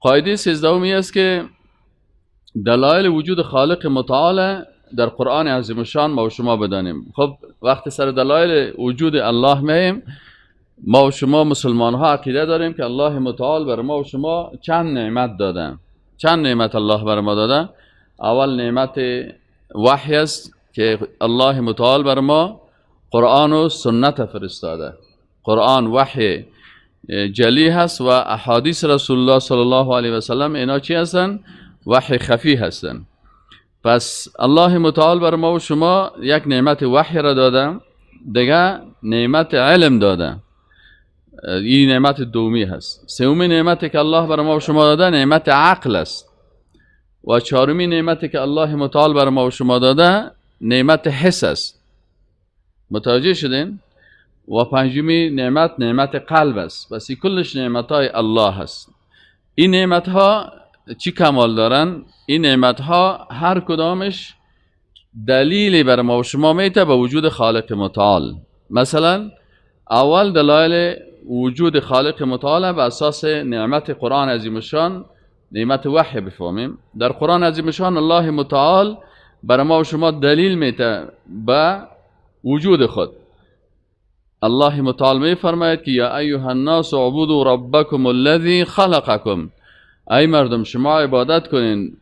قاعده سیزدهمی است که دلایل وجود خالق متعال در قرآن عظیم شان ما و شما بدانیم. خب وقتی سر دلایل وجود الله میایم، ما و شما مسلمان ها عقیده داریم که الله متعال بر ما و شما چند نعمت داده. چند نعمت الله بر ما داده؟ اول نعمت وحی است که الله متعال بر ما قرآن و سنت فرستاده. قرآن وحی جلی هست و احادیث رسول الله صلی الله علیه و سلم اینا چی هستن؟ وحی خفی هستن. پس الله متعال بر ما و شما یک نعمت وحی را داده، دیگه نعمت علم داده. این نعمت دومی هست. سومی نعمتی که الله بر ما و شما داده نعمت عقل است و چهارمی نعمتی که الله متعال بر ما و شما داده نعمت حس است. متوجه شدین؟ و پنجمی نعمت قلب است. پس این کلش نعمت های الله هست. این نعمت ها چی کمال دارن؟ این نعمت ها هر کدامش دلیلی بر ما و شما میته به وجود خالق متعال. مثلا اول دلایل وجود خالق متعال به اساس نعمت قرآن عظیم الشان، نعمت وحی بفهمیم. در قرآن عظیم الشان الله متعال بر ما و شما دلیل میته به وجود خود. الله متعال می فرماید که یا ایها الناس اعبدوا ربکم الذی خلقکم. ای مردم شما عبادت کنین،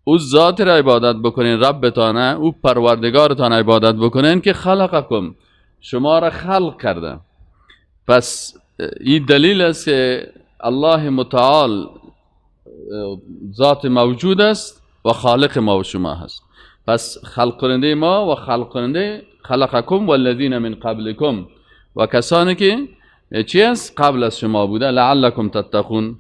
او ذات را عبادت بکنین، ربتانه، او پروردگارتان عبادت بکنین که خلقکم، شما را خلق کرده. پس این دلیل است که الله متعال ذات موجود است و خالق ما و شما هست. پس خلق کننده ما و خلق کننده خلقکم والذین من قبلکم و کسانی که چی است؟ قبل از شما بوده. لعلکم تتقون.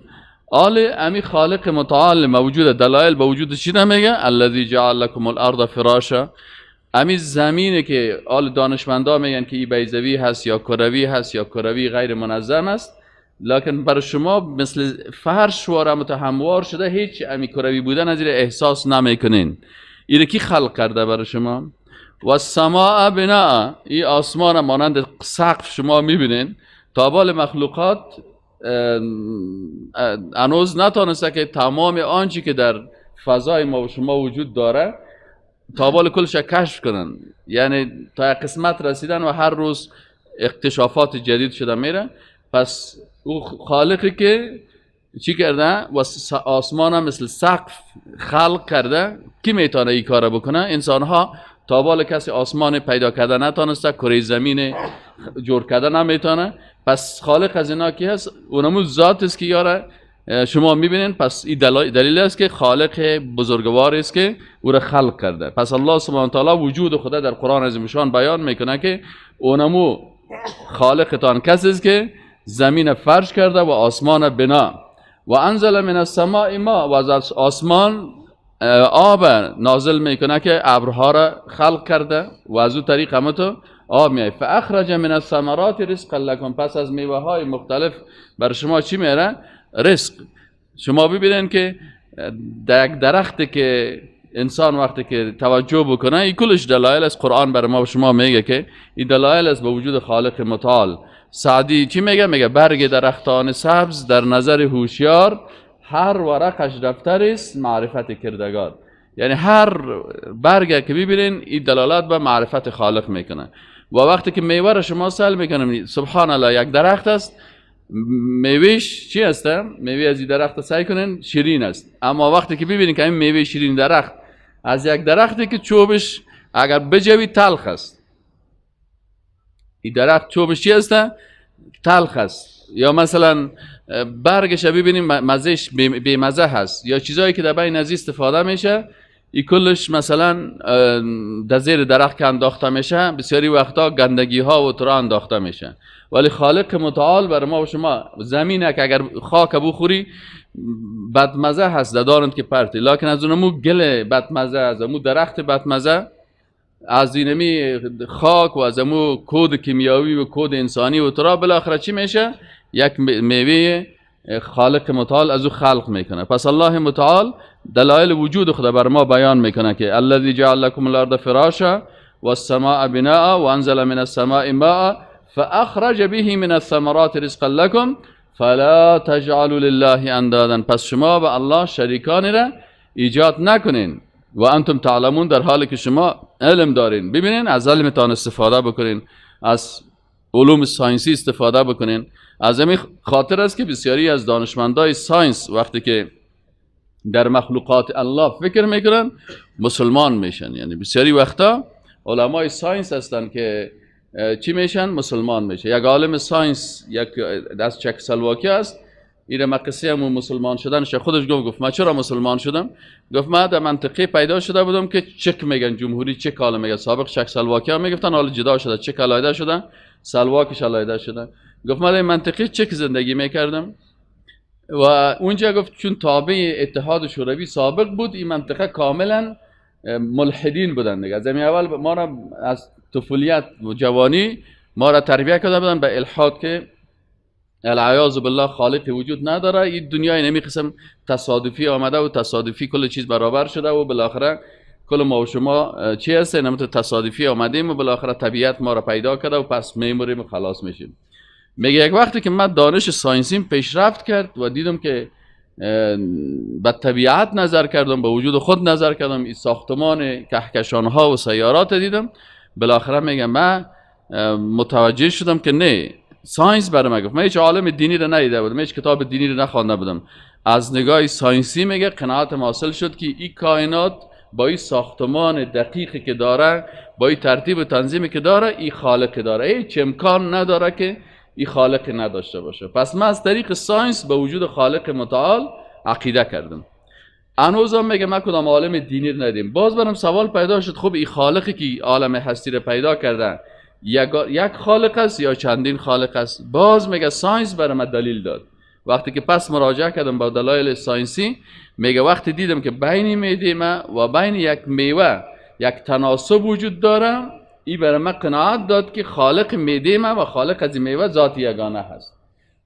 آل امی خالق متعال موجود دلایل به وجود چی نمیگه؟ الذی جعل لکم الارض فراشا. امی زمینه که آل دانشمندا میگن که این بیضوی هست یا کروی هست یا کروی غیر منظم است، لکن برای شما مثل فرش و هموار شده، هیچ امی کروی بودن از این احساس نمیکنین. این کی خلق کرده برای شما؟ و السماء بناء. این آسمان مانند سقف شما میبینین. تابال مخلوقات هنوز نتونسته که تمام آنچه که در فضای ما و شما وجود داره تابال کلش کشف کنن. یعنی تا قسمت رسیدن و هر روز اکتشافات جدید شده میره. پس او خالقی که چی کرده و آسمان هم مثل سقف خلق کرده، کی میتونه این کار بکنه؟ انسان ها تابال کسی آسمان پیدا کرده نتونسته، کره زمین جور کرده نمیتونه. پس خالق از اینا کی هست؟ اونمون ذات است که یاره شما میبینین. پس این دلیل است که خالق بزرگوار است که او را خلق کرده. پس الله سبحانه و تعالی وجود خدا در قرآن عظیم شان بیان میکنه که اونمو خالقتان کسی است که زمین فرش کرده و آسمان بنا. و انزل من السماء ماء. و از آسمان آب نازل میکنه که ابرها را خلق کرده و از او طریق همتو آب میاد. فاخرج من الثمرات رزقا لكم. پس از میوه های مختلف بر شما چی میاره؟ رزق. شما ببینید که در یک درختی که انسان وقتی که توجه بکنه، این کلش دلایل است. قرآن بر ما و شما میگه که این دلایل است به وجود خالق متعال. سعدی چی میگه؟ میگه برگ درختان سبز در نظر هوشیار، هر ورقش دفتر است معرفت کردگار. یعنی هر برگ که ببینین این دلالت به معرفت خالق میکنه. و وقتی که میوه را شما سل میکنم، سبحان الله، یک درخت است، میوهش چی است؟ میوه از این درخت سعی کنین شیرین است. اما وقتی که ببینین که این میوه شیرین درخت از یک درختی که چوبش اگر بجوی تلخ است، این درخت چوبش چی است؟ تلخ است. یا مثلا برگش ببینیم مزهش بی مزه هست. یا چیزایی که در بین از استفاده میشه، این کلش مثلا در زیر درخت که انداخته میشه، بسیاری وقتا گندگی ها و ترا انداخته میشه. ولی خالق متعال بر ما و شما زمینه که اگر خاک بخوری بدمزه هست، دارند که پرتی، لکن از اونمو گل بدمزه، از اونمو درخت بدمزه، از اینمی خاک و از اونمو کود کیمیاوی و کود انسانی و ترا بالاخره چی میشه؟ یک میوه خالق متعال از او خلق میکنه. پس الله متعال دلایل وجود خدا بر ما بیان میکنه که الذی جعل لكم الارض فراشا والسماء بناء وانزل من السماء ماء فاخرج به من الثمرات رزقا لكم فلا تجعلوا لله اندادا، پس شما به الله شریکانی را ایجاد نکنین و انتم تعلمون، در حالی که شما علم دارین. ببینین از علمتان استفاده بکنین، از علوم ساینسی استفاده بکنین. از همین خاطر است که بسیاری از دانشمندای ساینس وقتی که در مخلوقات الله فکر میکنن مسلمان میشن. یعنی بسیاری وقتا علمای ساینس هستن که چی میشن؟ مسلمان میشه. یک عالم ساینس یک از چکسلواکی است، این مقصه همون مسلمان شدنش خودش گفت من چرا مسلمان شدم؟ گفت من در منطقه پیدا شده بودم که چک میگن، جمهوری چک حالا میگن، سابق چکسلواکی ها میگفتن، حالا جدا شده، چک علایده شدن، سلواکش علایده شدن. گفت من در منطقه چک زندگی میکردم و اونجا گفت چون تابع اتحاد شوروی سابق بود، این منطقه کاملا ملحدین بودن دیگه. از همین اول ما را از طفولیت و جوانی ما را تربیت کرده بودن به الحاد که العیاذ بالله خالق وجود نداره. این دنیای نمی قسم تصادفی آمده و تصادفی کل چیز برابر شده و بالاخره کل ما و شما چی هست؟ نمت تصادفی آمدیم و بالاخره طبیعت ما را پیدا کرده و پس میموریم و خلاص میشیم. میگه یک وقتی که من دانش ساینسیم پیشرفت کرد و دیدم که به طبیعت نظر کردم، به وجود خود نظر کردم، این ساختمان کهکشان ها و سیارات دیدم، بالاخره میگم من متوجه شدم که نه، ساینس برای من گفت. من هیچ عالم دینی رو ندیده بودم، هیچ کتاب دینی رو نخوانده بودم. از نگاه ساینسی میگه قناعت حاصل شد که این کائنات با این ساختمان دقیقی که داره، با این ترتیب و تنظیمی که داره، این خالق داره. هیچ امکان نداره که این خالق نداشته باشه. پس من از طریق ساینس به وجود خالق متعال عقیده کردم. هنوزم میگه من کدام عالم دینی رو ندیدم. باز برام سوال پیدا شد، خب این خالقی که عالم هستی رو پیدا کرده یک خالق است یا چندین خالق است؟ باز میگه ساینس برای من دلیل داد. وقتی که پس مراجعه کردم با دلایل ساینسی، میگه وقتی دیدم که بین معده ما و بین یک میوه یک تناسب وجود داره، این برای من قناعت داد که خالق معده ما و خالق از میوه ذات یگانه هست.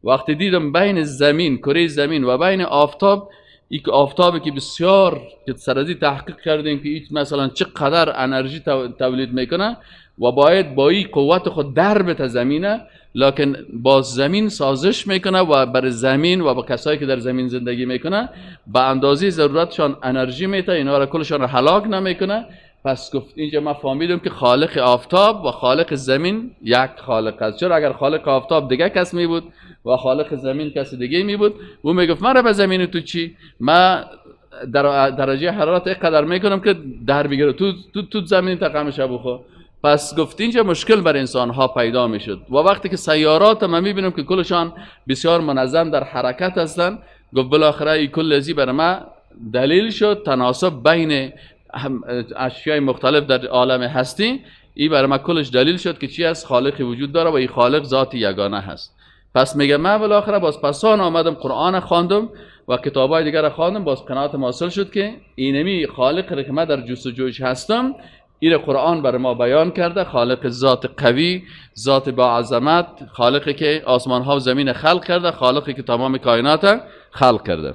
وقتی دیدم بین زمین، کره زمین و بین آفتاب، این آفتابی که بسیار که سرازی تحقیق کردیم که این مثلا چقدر انرژی تولید میکنه و باید با این قوت خود دربت زمینه، لکن با زمین سازش میکنه و بر زمین و با کسایی که در زمین زندگی میکنه به اندازه ضرورتشان انرژی میده، اینا را کلشان را هلاک نمیکنه. پس گفت اینجا ما فهمیدم که خالق آفتاب و خالق زمین یک خالق است. چرا اگر خالق آفتاب دیگه کس می بود و خالق زمین کس دیگه می بود، او میگفت من را به زمین تو چی؟ من در درجه حرارت اینقدر میکنم که در بگیره تو زمین تقامش بخور. پس گفت اینجا مشکل بر انسان ها پیدا میشد. و وقتی که سیارات ما میبینم که کلشان بسیار منظم در حرکت هستند، گفت بالاخره این کل ازی بر ما دلیل شد تناسب بین اشیاء مختلف در عالم هستی. این برای ما کلش دلیل شد که چی است؟ خالق وجود داره و این خالق ذات یگانه هست. پس میگه من بالاخره باز پسان آمدم قرآن خواندم و کتابای دیگر خواندم، باز قناعت حاصل شد که اینمی خالق را که من در جستجویش هستم، این قرآن برای ما بیان کرده. خالق ذات قوی، ذات با عظمت، خالقی که آسمان ها و زمین خلق کرده، خالقی که تمام کائنات خلق کرده.